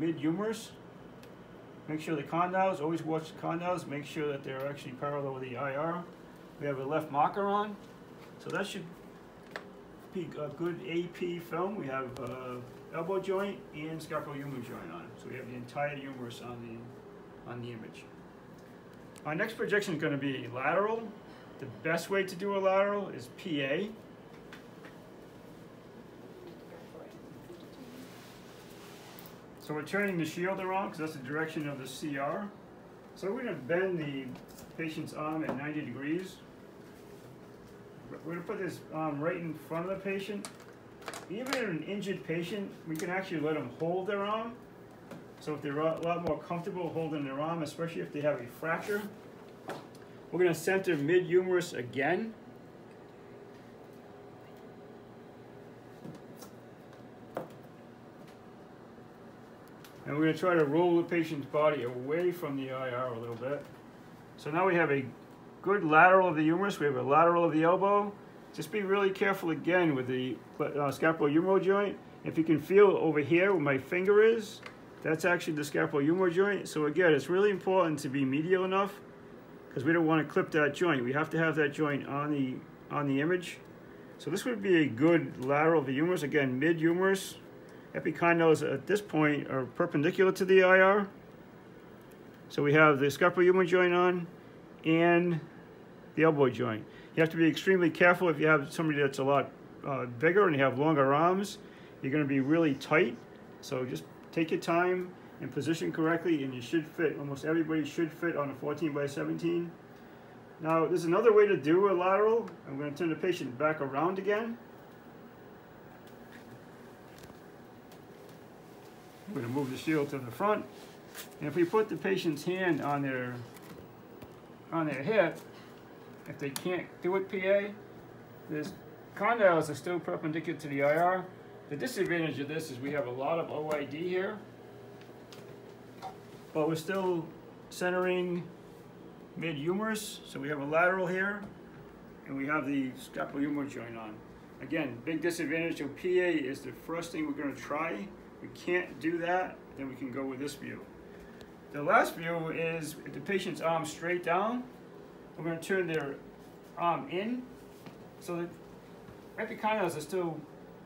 Mid-humerus. Make sure the condyles, always watch the condyles, make sure that they're actually parallel with the IR. We have a left marker on, so that should be a good AP film. We have elbow joint and scapulohumeral joint on it. So we have the entire humerus on the image. Our next projection is going to be lateral. The best way to do a lateral is PA. So we're turning the shield around because that's the direction of the CR. So we're going to bend the patient's arm at 90 degrees. We're going to put this arm right in front of the patient. Even in an injured patient, we can actually let them hold their arm. So if they're a lot more comfortable holding their arm, especially if they have a fracture. We're going to center mid-humerus again. And we're going to try to roll the patient's body away from the IR a little bit. So now we have a good lateral of the humerus. We have a lateral of the elbow. Just be really careful again with the scapulohumeral joint. If you can feel over here where my finger is, that's actually the scapulohumeral joint. So again, it's really important to be medial enough because we don't want to clip that joint. We have to have that joint on the image. So this would be a good lateral of the humerus. Again, mid-humerus. Epicondyles at this point are perpendicular to the IR. So we have the scapulohumeral joint on and the elbow joint. You have to be extremely careful if you have somebody that's a lot bigger and you have longer arms. You're going to be really tight. So just take your time and position correctly and you should fit. Almost everybody should fit on a 14 by 17. Now there's another way to do a lateral. I'm going to turn the patient back around again. I'm going to move the shield to the front, and if we put the patient's hand on their hip, if they can't do it PA, the condyles are still perpendicular to the IR. The disadvantage of this is we have a lot of OID here, but we're still centering mid-humerus, so we have a lateral here, and we have the scapulohumeral joint on. Again, big disadvantage of PA is the first thing we're going to try. We can't do that, then we can go with this view. The last view is if the patient's arm straight down, we're going to turn their arm in so that epicondyles are still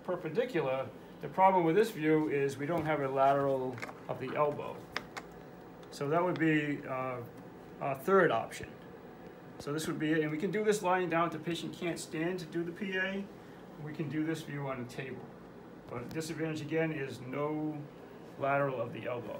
perpendicular. The problem with this view is we don't have a lateral of the elbow. So that would be our third option. So this would be it, and we can do this lying down if the patient can't stand to do the PA. We can do this view on a table. But the disadvantage again is no lateral of the elbow.